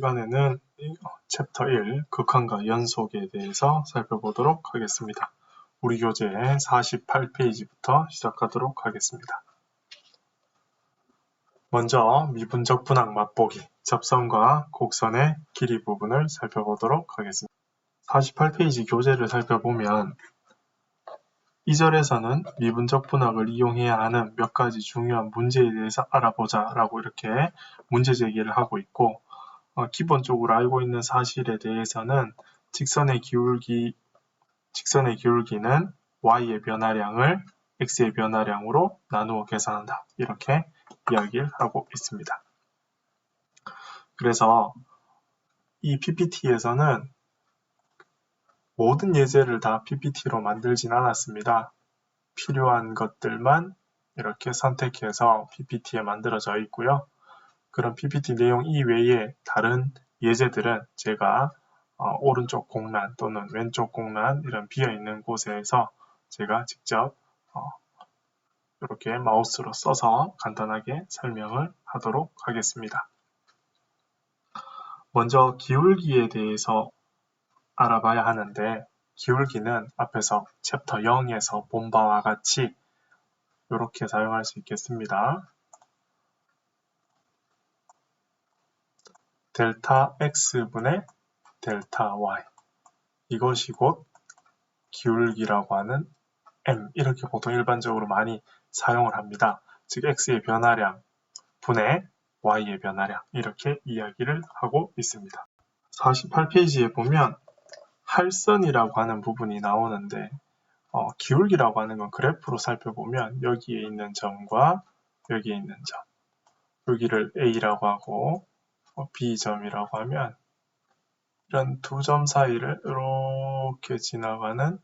이번에는 챕터 1 극한과 연속에 대해서 살펴보도록 하겠습니다. 우리 교재 48페이지부터 시작하도록 하겠습니다. 먼저 미분적 분학 맛보기, 접선과 곡선의 길이 부분을 살펴보도록 하겠습니다. 48페이지 교재를 살펴보면 2절에서는 미분적 분학을 이용해야 하는 몇 가지 중요한 문제에 대해서 알아보자 라고 이렇게 문제 제기를 하고 있고, 기본적으로 알고 있는 사실에 대해서는 직선의 기울기는 y의 변화량을 x의 변화량으로 나누어 계산한다. 이렇게 이야기를 하고 있습니다. 그래서 이 PPT에서는 모든 예제를 다 PPT로 만들진 않았습니다. 필요한 것들만 이렇게 선택해서 PPT에 만들어져 있고요. 그런 PPT 내용 이외에 다른 예제들은 제가 오른쪽 공란 또는 왼쪽 공란 이런 비어있는 곳에서 제가 직접 이렇게 마우스로 써서 간단하게 설명을 하도록 하겠습니다. 먼저 기울기에 대해서 알아봐야 하는데, 기울기는 앞에서 챕터 0에서 본 바와 같이 이렇게 사용할 수 있겠습니다. 델타 x분의 델타 y, 이것이 곧 기울기라고 하는 m, 이렇게 보통 일반적으로 많이 사용을 합니다. 즉 x의 변화량 분의 y의 변화량, 이렇게 이야기를 하고 있습니다. 48페이지에 보면 할선이라고 하는 부분이 나오는데, 기울기라고 하는 건 그래프로 살펴보면 여기에 있는 점과 여기에 있는 점, 여기를 A라고 하고 B점이라고 하면 이런 두 점 사이를 이렇게 지나가는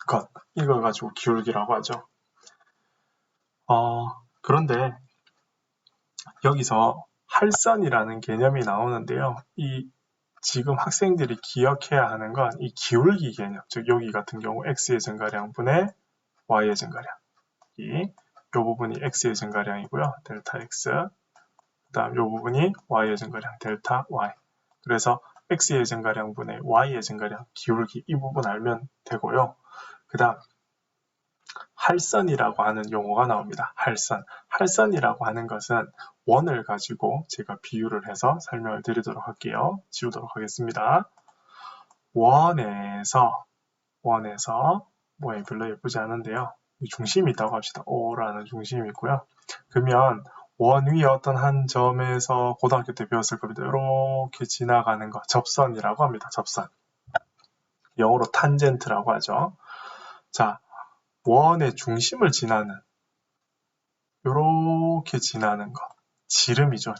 것, 이걸 가지고 기울기라고 하죠. 그런데 여기서 할선이라는 개념이 나오는데요. 지금 학생들이 기억해야 하는 건 이 기울기 개념, 즉 여기 같은 경우 x의 증가량 분의 y의 증가량, 이 부분이 x의 증가량이고요, 델타 x, 그 다음 이 부분이 y의 증가량, 델타 y. 그래서 x의 증가량 분의 y의 증가량, 기울기, 이 부분 알면 되고요. 그 다음 할선이라고 하는 용어가 나옵니다. 할선이라고 하는 것은 원을 가지고 제가 비유를 해서 설명을 드리도록 할게요. 지우도록 하겠습니다. 원에서 모양이 별로 예쁘지 않은데요. 중심이 있다고 합시다. O라는 중심이 있고요. 그러면 원 위에 어떤 한 점에서 고등학교 때 배웠을 겁니다. 이렇게 지나가는 거, 접선이라고 합니다. 접선. 영어로 탄젠트라고 하죠. 자, 원의 중심을 지나는, 이렇게 지나는 거, 지름이죠.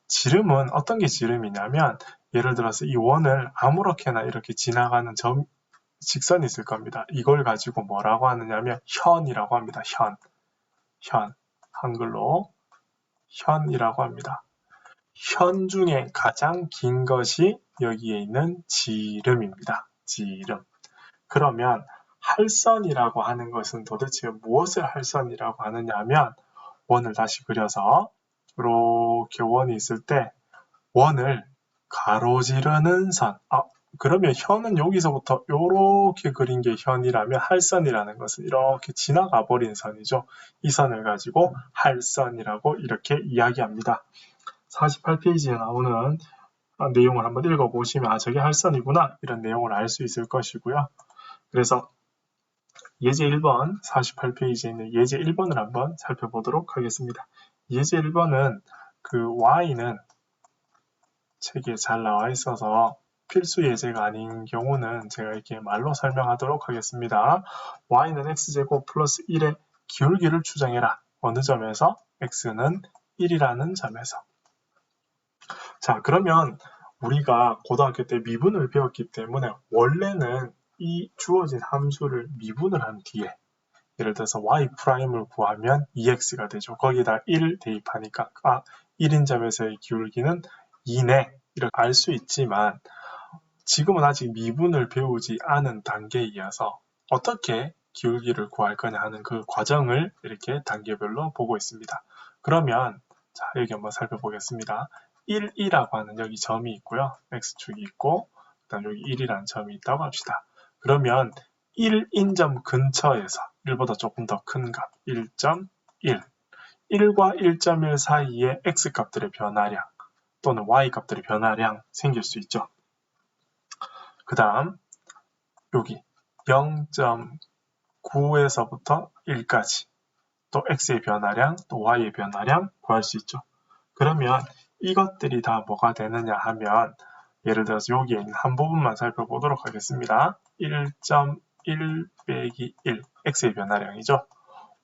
지름은 어떤 게 지름이냐면, 예를 들어서 이 원을 아무렇게나 이렇게 지나가는 직선이 있을 겁니다. 이걸 가지고 뭐라고 하느냐면 현이라고 합니다. 현, 한글로 현이라고 합니다. 현 중에 가장 긴 것이 여기에 있는 지름입니다. 지름. 그러면 할선이라고 하는 것은 도대체 무엇을 할선이라고 하느냐 하면, 원을 다시 그려서 이렇게 원이 있을 때 원을 가로지르는 선, 그러면 현은 여기서부터 이렇게 그린 게 현이라면 할선이라는 것은 이렇게 지나가 버린 선이죠. 이 선을 가지고 할선이라고 이렇게 이야기합니다. 48페이지에 나오는 내용을 한번 읽어보시면 저게 할선이구나, 이런 내용을 알 수 있을 것이고요. 그래서 예제 1번, 48페이지에 있는 예제 1번을 한번 살펴보도록 하겠습니다. 예제 1번은 y는 책에 잘 나와 있어서 필수 예제가 아닌 경우는 제가 이렇게 말로 설명하도록 하겠습니다. y는 x제곱 플러스 1의 기울기를 추정해라. 어느 점에서? x는 1이라는 점에서. 자, 그러면 우리가 고등학교 때 미분을 배웠기 때문에 원래는 이 주어진 함수를 미분을 한 뒤에, 예를 들어서 y'을 구하면 2x가 되죠. 거기다 1 대입하니까 1인 점에서의 기울기는 2네, 이렇게 알 수 있지만, 지금은 아직 미분을 배우지 않은 단계에 이어서 어떻게 기울기를 구할 거냐 하는 그 과정을 이렇게 단계별로 보고 있습니다. 그러면 자, 여기 한번 살펴보겠습니다. 1, 2라고 하는 여기 점이 있고요. x축이 있고 그 다음 여기 1이라는 점이 있다고 합시다. 그러면 1인 점 근처에서 1보다 조금 더 큰 값 1.1 1과 1.1 사이에 x값들의 변화량 또는 y값들의 변화량 생길 수 있죠. 그 다음 여기 0.9에서부터 1까지 또 x의 변화량 또 y의 변화량 구할 수 있죠. 그러면 이것들이 다 뭐가 되느냐 하면 예를 들어서 여기에 있는 한 부분만 살펴보도록 하겠습니다. 1.1 빼기 1 x의 변화량이죠.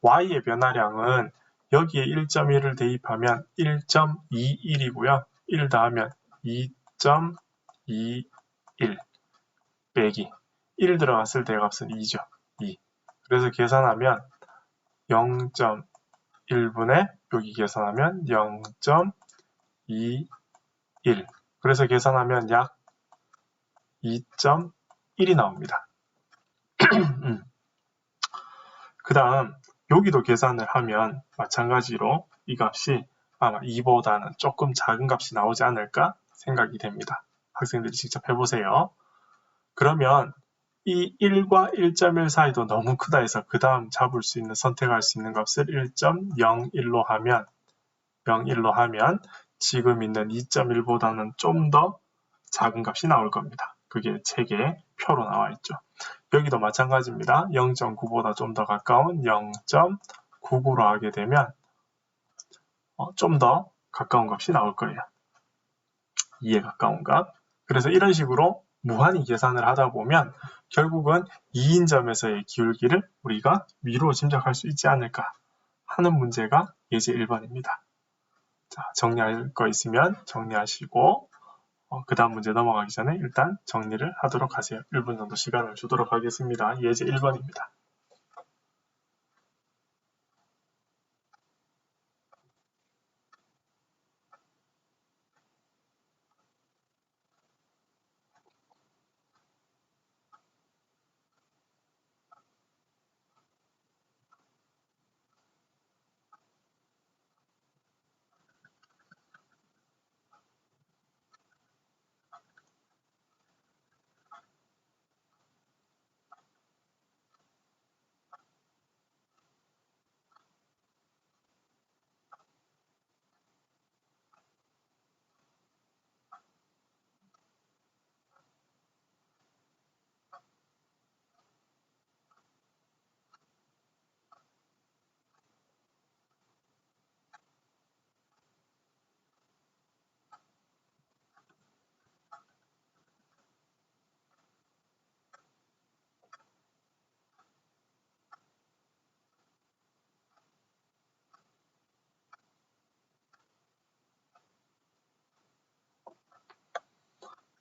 y의 변화량은 여기에 1.1을 대입하면 1.21이고요. 1 더하면 2.21 빼기 1 들어갔을 때 값은 2죠. 2. 그래서 계산하면 0.1분의 여기 계산하면 0.21 그래서 계산하면 약 2.1이 나옵니다. 그 다음 여기도 계산을 하면 마찬가지로 이 값이 아마 2보다는 조금 작은 값이 나오지 않을까 생각이 됩니다. 학생들이 직접 해보세요. 그러면 이 1과 1.1 사이도 너무 크다 해서 그 다음 잡을 수 있는 선택할 수 있는 값을 1.01로 하면 지금 있는 2.1보다는 좀 더 작은 값이 나올 겁니다. 그게 책에 표로 나와 있죠. 여기도 마찬가지입니다. 0.9보다 좀 더 가까운 0.99로 하게 되면 좀 더 가까운 값이 나올 거예요. 2에 가까운 값. 그래서 이런 식으로 무한히 계산을 하다 보면 결국은 2인 점에서의 기울기를 우리가 위로 짐작할 수 있지 않을까 하는 문제가 예제 1번입니다. 자, 정리할 거 있으면 정리하시고 그 다음 문제 넘어가기 전에 일단 정리를 하도록 하세요. 1분 정도 시간을 주도록 하겠습니다. 예제 1번입니다.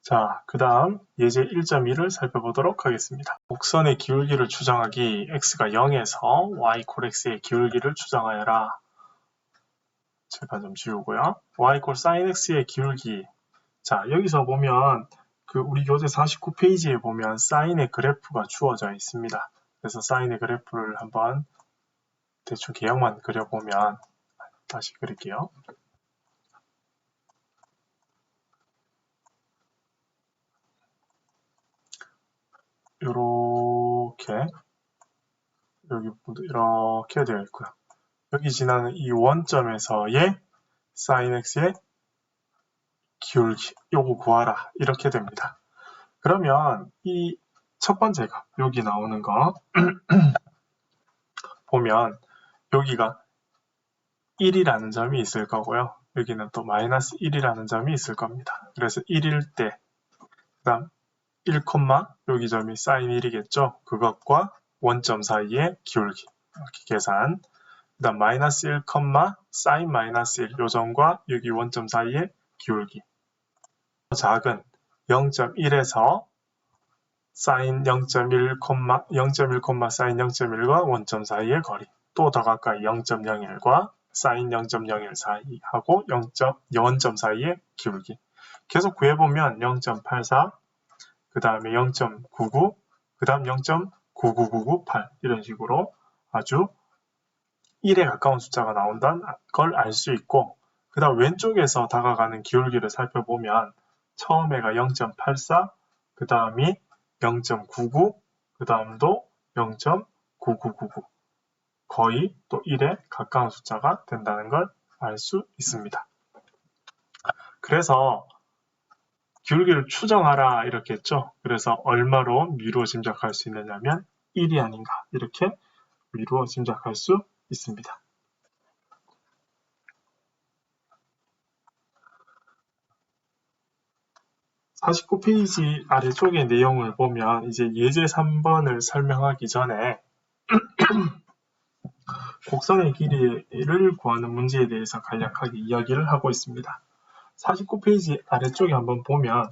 자, 그 다음 예제 1.1을 살펴보도록 하겠습니다. 곡선의 기울기를 추정하기 x가 0에서 y 콜 x의 기울기를 추정하여라. 제가 좀 지우고요. y 콜 sin x의 기울기. 자, 여기서 보면 우리 교재 49페이지에 보면 사인의 그래프가 주어져 있습니다. 그래서 사인의 그래프를 한번 대충 개형만 그려보면 다시 그릴게요. 요렇게 여기 이렇게 되어 있고요. 여기 지나는 이 원점에서의 sin x의 기울기 요거 구하라 이렇게 됩니다. 그러면 이 첫 번째가 여기 나오는 거 보면 여기가 1이라는 점이 있을 거고요. 여기는 또 마이너스 1이라는 점이 있을 겁니다. 그래서 1일 때 그 다음 1, 여기 점이 sin 1이겠죠. 그것과 원점 사이의 기울기 이렇게 계산. 그 다음 마이너스 1, sin 마이너스 1 요점과 여기 원점 사이의 기울기. 작은 0.1에서 sin 0.1, 0.1, sin 0.1과 원점 사이의 거리. 또 더 가까이 0.01과 sin 0.01 사이하고 원점 사이의 기울기. 계속 구해보면 0.84, 그 다음에 0.99, 그 다음 0.99998 이런 식으로 아주 1에 가까운 숫자가 나온다는 걸 알 수 있고 그 다음 왼쪽에서 다가가는 기울기를 살펴보면 처음에가 0.84, 그 다음이 0.99, 그 다음도 0.9999 거의 또 1에 가까운 숫자가 된다는 걸 알 수 있습니다. 그래서 기울기를 추정하라 이렇게 했죠. 그래서 얼마로 미루어 짐작할 수 있느냐면 1이 아닌가 이렇게 미루어 짐작할 수 있습니다. (49페이지) 아래쪽의 내용을 보면 이제 예제 3번을 설명하기 전에 곡선의 길이를 구하는 문제에 대해서 간략하게 이야기를 하고 있습니다. 49페이지 아래쪽에 한번 보면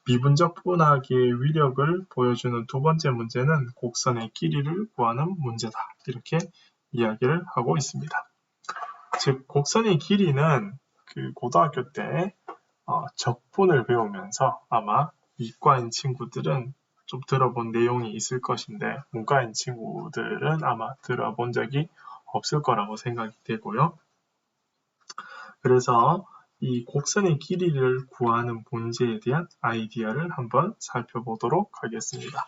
미분적 분학의 위력을 보여주는 두 번째 문제는 곡선의 길이를 구하는 문제다. 이렇게 이야기를 하고 있습니다. 즉 곡선의 길이는 그 고등학교 때 적분을 배우면서 아마 이과인 친구들은 좀 들어본 내용이 있을 것인데 문과인 친구들은 아마 들어본 적이 없을 거라고 생각이 되고요. 그래서 이 곡선의 길이를 구하는 문제에 대한 아이디어를 한번 살펴보도록 하겠습니다.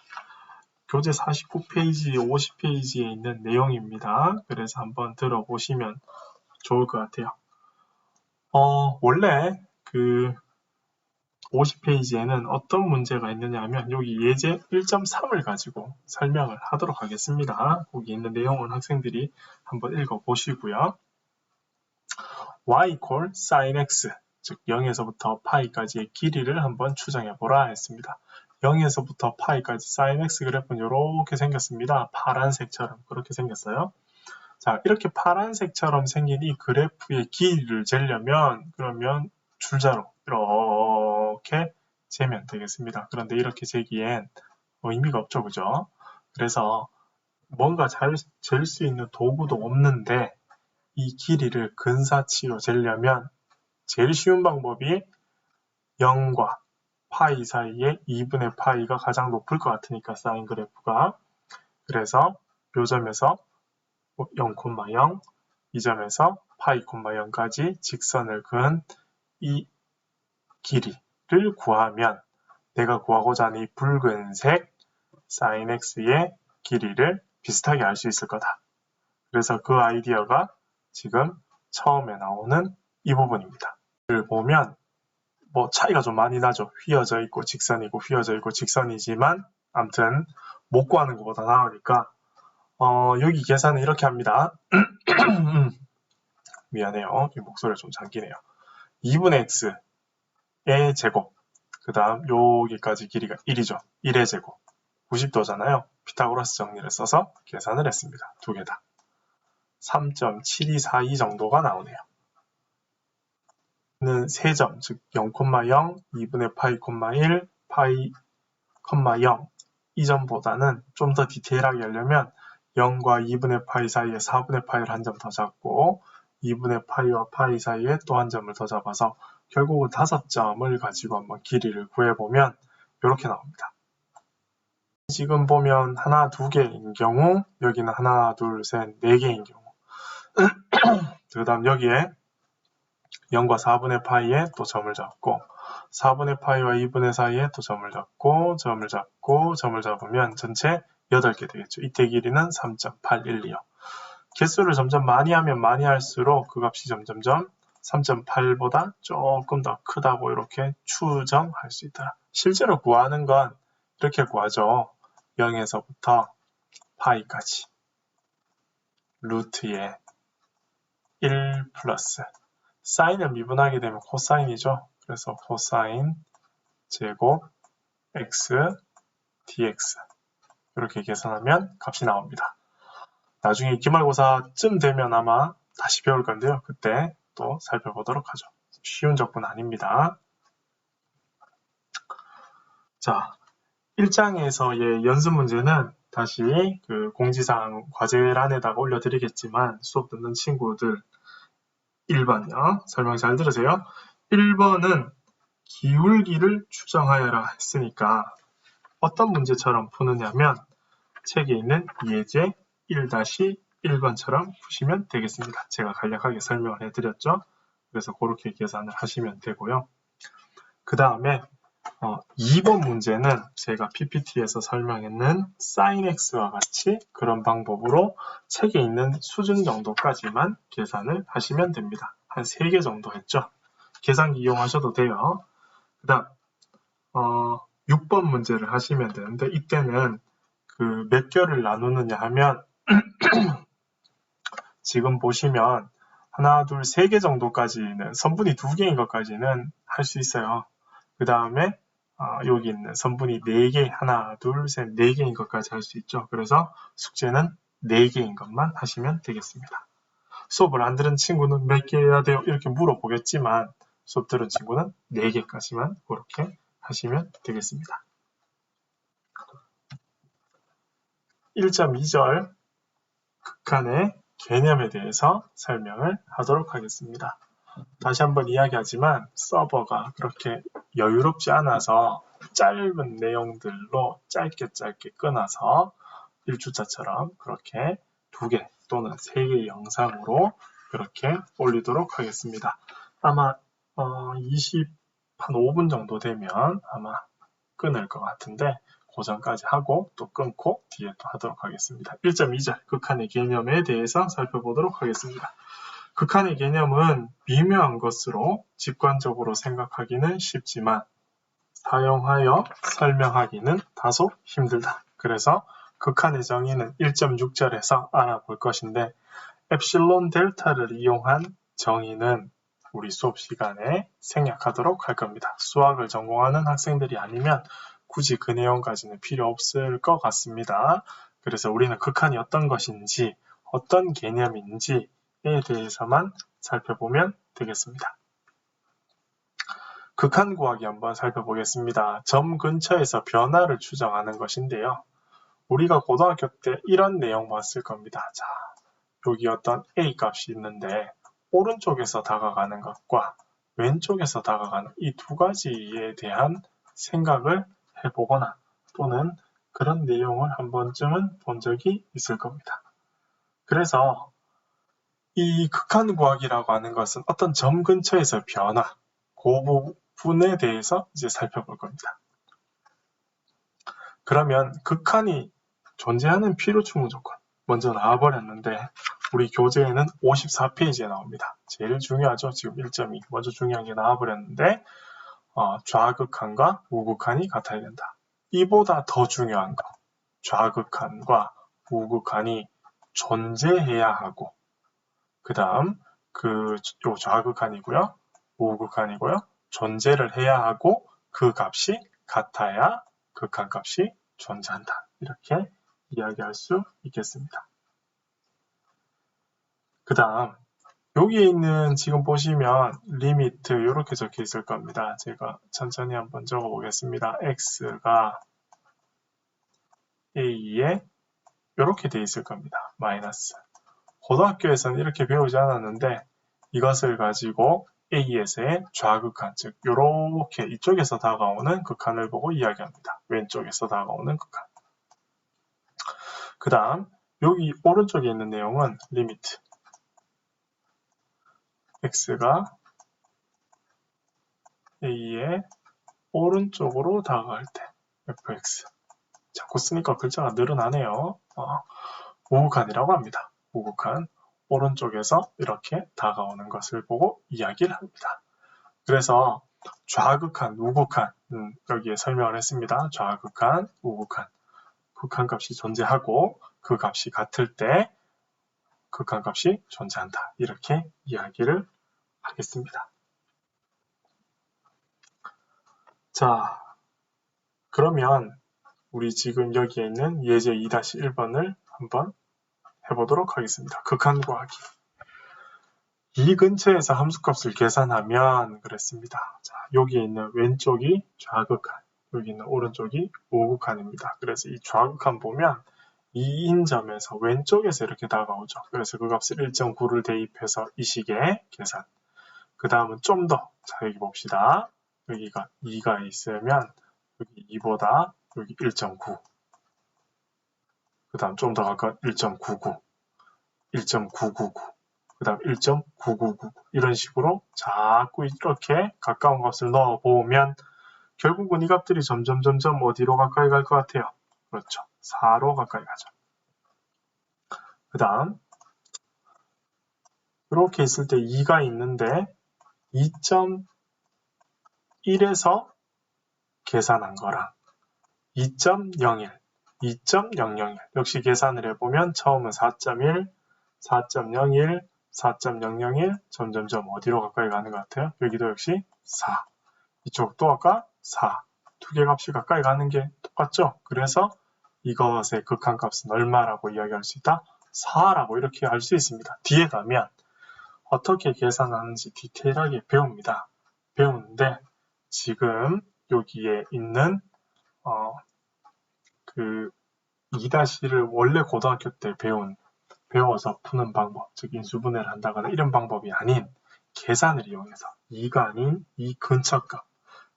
교재 49페이지, 50페이지에 있는 내용입니다. 그래서 한번 들어보시면 좋을 것 같아요. 원래 그 50페이지에는 어떤 문제가 있느냐 하면 여기 예제 1.3을 가지고 설명을 하도록 하겠습니다. 거기 있는 내용은 학생들이 한번 읽어보시고요. y equal sin x, 즉 0에서부터 파이까지의 길이를 한번 추정해보라 했습니다. 0에서부터 파이까지 sin x 그래프는 이렇게 생겼습니다. 파란색처럼 그렇게 생겼어요. 자, 이렇게 파란색처럼 생긴 이 그래프의 길이를 재려면 그러면 줄자로 이렇게 재면 되겠습니다. 그런데 이렇게 재기엔 의미가 없죠, 그죠? 그래서 뭔가 잴 수 있는 도구도 없는데 이 길이를 근사치로 재려면 제일 쉬운 방법이 0과 파이 사이에 2분의 파이가 가장 높을 것 같으니까 사인 그래프가. 그래서 요 점에서 0,0, 이 점에서 파이, 0까지 직선을 그은 이 길이를 구하면 내가 구하고자 하는 이 붉은색 sin x의 길이를 비슷하게 알 수 있을 거다. 그래서 그 아이디어가 지금 처음에 나오는 이 부분입니다. 이를 보면 뭐 차이가 좀 많이 나죠. 휘어져 있고 직선이고 휘어져 있고 직선이지만 아무튼 못 구하는 것보다 나으니까 여기 계산은 이렇게 합니다. 미안해요. 목소리가 좀 잠기네요. 2분의 x의 제곱, 그 다음 여기까지 길이가 1이죠. 1의 제곱, 90도잖아요. 피타고라스 정리를 써서 계산을 했습니다. 두 개 다. 3.7242 정도가 나오네요. 는 3점, 즉 0,0, 2분의 파이, 1, 파이, 0. 이 점보다는 좀 더 디테일하게 하려면 0과 2분의 파이 사이에 4분의 파이를 한 점 더 잡고 2분의 파이와 파이 사이에 또 한 점을 더 잡아서 결국은 5점을 가지고 한번 길이를 구해보면 이렇게 나옵니다. 지금 보면 하나, 두 개인 경우, 여기는 하나, 둘, 셋, 네 개인 경우. 그 다음 여기에 0과 4분의 파이에 또 점을 잡고 4분의 파이와 2분의 사이에 또 점을 잡고 점을 잡고 점을 잡으면 전체 8개 되겠죠. 이때 길이는 3.812요. 개수를 점점 많이 하면 많이 할수록 그 값이 점점점 3.8보다 조금 더 크다고 이렇게 추정할 수 있다. 실제로 구하는 건 이렇게 구하죠. 0에서부터 파이까지 루트에 1 플러스 사인을 미분하게 되면 코사인이죠. 그래서 코사인 제곱 x dx 이렇게 계산하면 값이 나옵니다. 나중에 기말고사쯤 되면 아마 다시 배울 건데요. 그때 또 살펴보도록 하죠. 쉬운 적분 아닙니다. 자, 1장에서의 연습 문제는 다시 그 공지사항 과제란에다가 올려드리겠지만 수업 듣는 친구들 1번요. 설명 잘 들으세요. 1번은 기울기를 추정하여라 했으니까 어떤 문제처럼 푸느냐면 책에 있는 예제 1-1번처럼 푸시면 되겠습니다. 제가 간략하게 설명을 해드렸죠. 그래서 그렇게 계산을 하시면 되고요. 그 다음에 2번 문제는 제가 PPT에서 설명했는 sin x와 같이 그런 방법으로 책에 있는 수준 정도까지만 계산을 하시면 됩니다. 한 3개 정도 했죠. 계산기 이용하셔도 돼요. 그 다음 6번 문제를 하시면 되는데 이때는 그 몇 개를 나누느냐 하면 지금 보시면 하나, 둘, 3개 정도까지는 선분이 2개인 것까지는 할 수 있어요. 그 다음에 여기 있는 선분이 4개, 하나, 둘, 셋, 4개인 것까지 할 수 있죠. 그래서 숙제는 4개인 것만 하시면 되겠습니다. 수업을 안 들은 친구는 몇 개 해야 돼요? 이렇게 물어보겠지만 수업 들은 친구는 4개까지만 그렇게 하시면 되겠습니다. 1.2절 극한의 개념에 대해서 설명을 하도록 하겠습니다. 다시 한번 이야기하지만 서버가 그렇게 여유롭지 않아서 짧은 내용들로 짧게 끊어서 1주차처럼 그렇게 2개 또는 3개의 영상으로 그렇게 올리도록 하겠습니다. 아마 5분 정도 되면 아마 끊을 것 같은데 고전까지 하고 또 끊고 뒤에 또 하도록 하겠습니다. 1.2절 극한의 개념에 대해서 살펴보도록 하겠습니다. 극한의 개념은 미묘한 것으로 직관적으로 생각하기는 쉽지만 사용하여 설명하기는 다소 힘들다. 그래서 극한의 정의는 1.6절에서 알아볼 것인데 엡실론 델타를 이용한 정의는 우리 수업 시간에 생략하도록 할 겁니다. 수학을 전공하는 학생들이 아니면 굳이 그 내용까지는 필요 없을 것 같습니다. 그래서 우리는 극한이 어떤 것인지 어떤 개념인지에 대해서만 살펴보면 되겠습니다. 극한 구하기 한번 살펴보겠습니다. 점 근처에서 변화를 추정하는 것인데요. 우리가 고등학교 때 이런 내용 봤을 겁니다. 자, 여기 어떤 A 값이 있는데 오른쪽에서 다가가는 것과 왼쪽에서 다가가는 이 2가지에 대한 생각을 해보거나 또는 그런 내용을 한 번쯤은 본 적이 있을 겁니다. 그래서 이 극한 구하기라고 하는 것은 어떤 점 근처에서 변화, 그 부분에 대해서 이제 살펴볼 겁니다. 그러면 극한이 존재하는 필요충분 조건 먼저 나와버렸는데 우리 교재에는 54페이지에 나옵니다. 제일 중요하죠. 지금 1.2 먼저 중요한 게 나와버렸는데 좌극한과 우극한이 같아야 된다. 이보다 더 중요한 거 좌극한과 우극한이 존재해야 하고 그 다음 요 좌극한이고요. 우극한이고요. 존재를 해야 하고 그 값이 같아야 극한값이 존재한다. 이렇게 이야기할 수 있겠습니다. 그 다음 여기에 있는 지금 보시면 리미트 이렇게 적혀 있을 겁니다. 제가 천천히 한번 적어 보겠습니다. x가 a에 이렇게 돼 있을 겁니다. 마이너스. 고등학교에서는 이렇게 배우지 않았는데 이것을 가지고 A에서의 좌극한, 즉 이렇게 이쪽에서 다가오는 극한을 보고 이야기합니다. 왼쪽에서 다가오는 극한. 그 다음 여기 오른쪽에 있는 내용은 리미트 x가 A의 오른쪽으로 다가갈 때 fx. 자꾸 쓰니까 글자가 늘어나네요. 우극한이라고 합니다. 우극한. 오른쪽에서 이렇게 다가오는 것을 보고 이야기를 합니다. 그래서 좌극한, 우극한 여기에 설명을 했습니다. 좌극한, 우극한. 극한값이 존재하고 그 값이 같을 때 극한값이 존재한다. 이렇게 이야기를 하겠습니다. 자, 그러면 우리 지금 여기에 있는 예제 2-1번을 한번 해보도록 하겠습니다. 극한 구하기. 이 근처에서 함수값을 계산하면 그랬습니다. 자, 여기에 있는 왼쪽이 좌극한, 여기 있는 오른쪽이 우극한입니다. 그래서 이 좌극한 보면 2인 점에서 왼쪽에서 이렇게 다가오죠. 그래서 그 값을 1.9를 대입해서 이 식의 계산. 그 다음은 좀 더, 자 여기 봅시다. 여기가 2가 있으면 여기 2보다 여기 1.9. 그 다음 좀 더 가까운 1.99, 1.999. 그 다음 1.9999 이런 식으로 자꾸 이렇게 가까운 값을 넣어보면 결국은 이 값들이 점점 어디로 가까이 갈 것 같아요? 그렇죠. 4로 가까이 가죠. 그 다음 이렇게 있을 때 2가 있는데 2.1에서 계산한 거랑 2.01, 2.001 역시 계산을 해보면 처음은 4.1, 4.01, 4.001 점점점 어디로 가까이 가는 것 같아요? 여기도 역시 4, 이쪽도 아까 4, 두 개 값이 가까이 가는 게 똑같죠? 그래서 이것의 극한값은 얼마라고 이야기할 수 있다? 4라고 이렇게 할 수 있습니다. 뒤에 가면 어떻게 계산하는지 디테일하게 배웁니다. 배우는데 지금 여기에 있는 그 2-1을 원래 고등학교 때 배워서 푸는 방법, 즉 인수분해를 한다거나 이런 방법이 아닌 계산을 이용해서 2가 아닌 이 근처 값,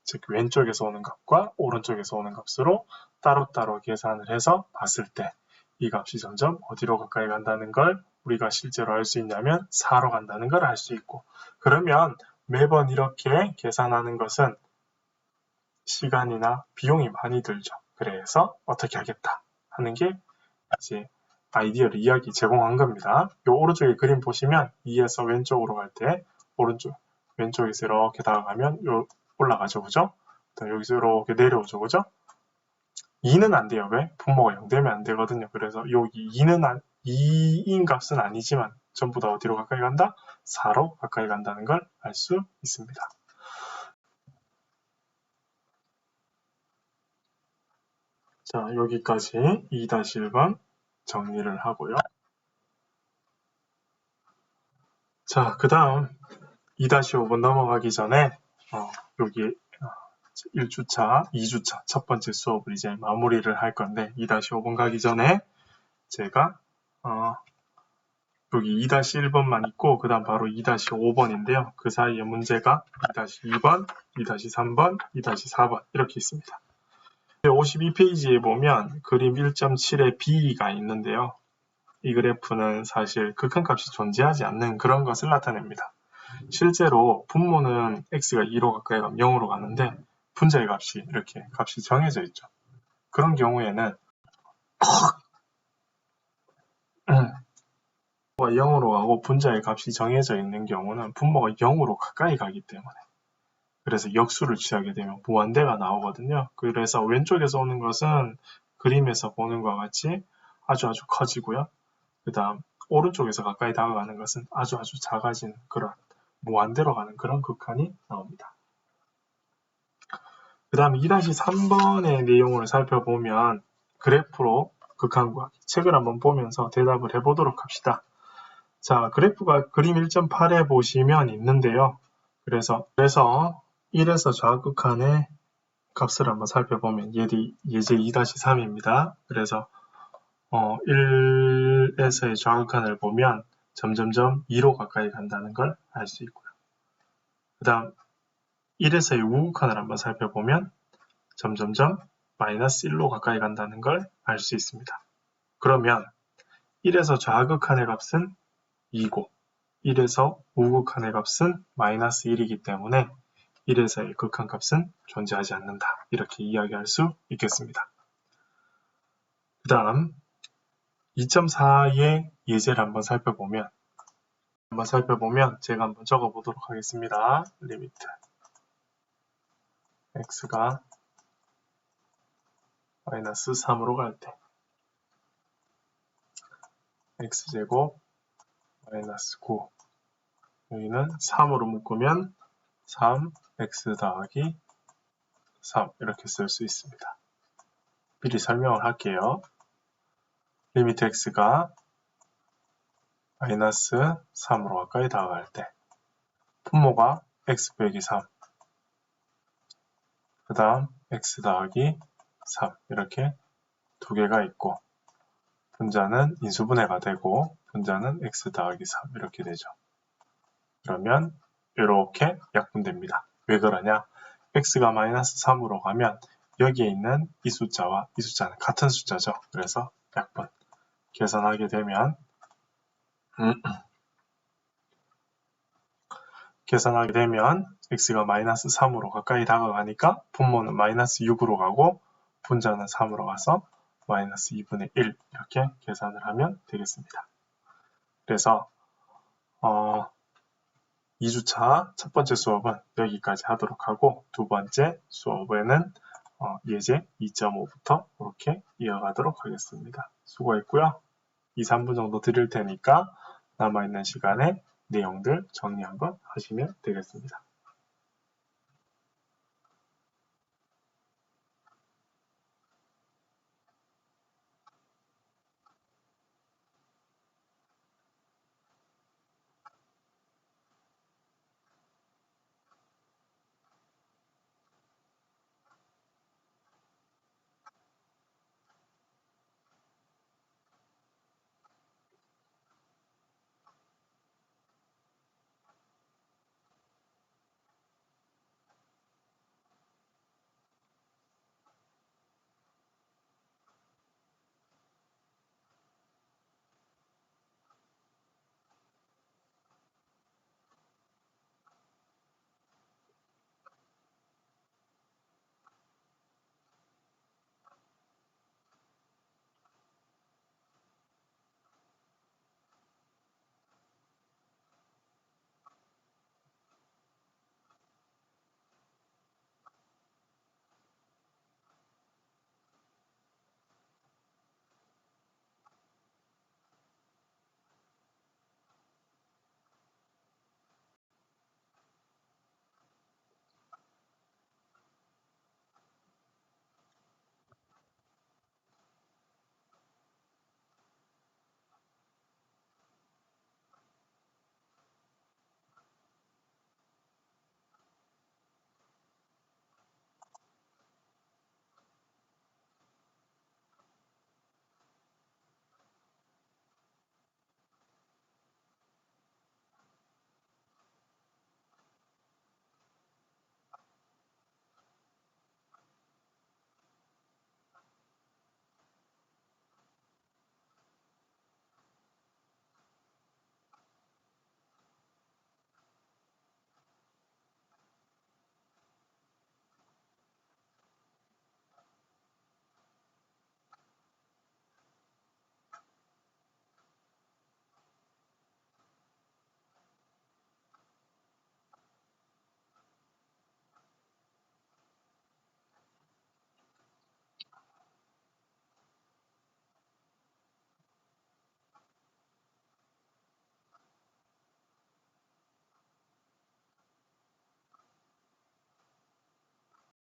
즉 왼쪽에서 오는 값과 오른쪽에서 오는 값으로 따로따로 계산을 해서 봤을 때 이 값이 점점 어디로 가까이 간다는 걸 우리가 실제로 알 수 있냐면 4로 간다는 걸 알 수 있고, 그러면 매번 이렇게 계산하는 것은 시간이나 비용이 많이 들죠. 그래서 어떻게 하겠다 하는 게 이제 아이디어를 이야기 제공한 겁니다. 요 오른쪽에 그림 보시면 2에서 왼쪽으로 갈 때 왼쪽에서 이렇게 다가가면 요 올라가죠, 그죠? 여기서 이렇게 내려오죠, 그죠? 2는 안 돼요. 왜? 분모가 0 되면 안 되거든요. 그래서 여기 2인 값은 아니지만 전부 다 어디로 가까이 간다? 4로 가까이 간다는 걸 알 수 있습니다. 자, 여기까지 2-1번 정리를 하고요. 자, 그 다음 2-5번 넘어가기 전에 여기 1주차, 2주차 첫 번째 수업을 이제 마무리를 할 건데 2-5번 가기 전에 제가 여기 2-1번만 있고 그 다음 바로 2-5번인데요. 그 사이에 문제가 2-2번, 2-3번, 2-4번 이렇게 있습니다. 52페이지에 보면 그림 1.7의 B가 있는데요. 이 그래프는 사실 극한값이 존재하지 않는 그런 것을 나타냅니다. 실제로 분모는 x가 2로 가까이 가면 0으로 가는데 분자의 값이 이렇게 값이 정해져 있죠. 그런 경우에는 분모가 0으로 가고 분자의 값이 정해져 있는 경우는 분모가 0으로 가까이 가기 때문에 그래서 역수를 취하게 되면 무한대가 나오거든요. 그래서 왼쪽에서 오는 것은 그림에서 보는 것과 같이 아주 커지고요. 그 다음 오른쪽에서 가까이 다가가는 것은 아주 작아진 그런 무한대로 가는 그런 극한이 나옵니다. 그 다음 2-3번의 내용을 살펴보면 그래프로 극한 구하기 책을 한번 보면서 대답을 해보도록 합시다. 자, 그래프가 그림 1.8에 보시면 있는데요. 그래서 1에서 좌극한의 값을 한번 살펴보면 예제 2-3입니다. 그래서 1에서의 좌극한을 보면 점점점 2로 가까이 간다는 걸 알 수 있고요. 그 다음 1에서의 우극한을 한번 살펴보면 점점점 마이너스 1로 가까이 간다는 걸 알 수 있습니다. 그러면 1에서 좌극한의 값은 2고 1에서 우극한의 값은 마이너스 1이기 때문에 1에서의 극한값은 존재하지 않는다. 이렇게 이야기할 수 있겠습니다. 그 다음 2.4의 예제를 한번 살펴보면 제가 한번 적어보도록 하겠습니다. 리미트 x가 마이너스 3으로 갈 때 x제곱 마이너스 9 여기는 3으로 묶으면 3x 더하기 3 이렇게 쓸 수 있습니다. 미리 설명을 할게요. 리미트 x가 마이너스 3으로 가까이 다가갈 때 분모가 x 빼기 3 그 다음 x 더하기 3 이렇게 두 개가 있고 분자는 인수분해가 되고 분자는 x 더하기 3 이렇게 되죠. 그러면 이렇게 약분됩니다. 왜 그러냐? x가 마이너스 3으로 가면 여기에 있는 이 숫자와 이 숫자는 같은 숫자죠. 그래서 약분 계산하게 되면 계산하게 되면 x가 마이너스 3으로 가까이 다가가니까 분모는 마이너스 6으로 가고 분자는 3으로 가서 마이너스 2분의 1 이렇게 계산을 하면 되겠습니다. 그래서 2주차 첫 번째 수업은 여기까지 하도록 하고 두 번째 수업에는 예제 2.5부터 이렇게 이어가도록 하겠습니다. 수고했고요. 2, 3분 정도 드릴 테니까 남아있는 시간에 내용들 정리 한번 하시면 되겠습니다.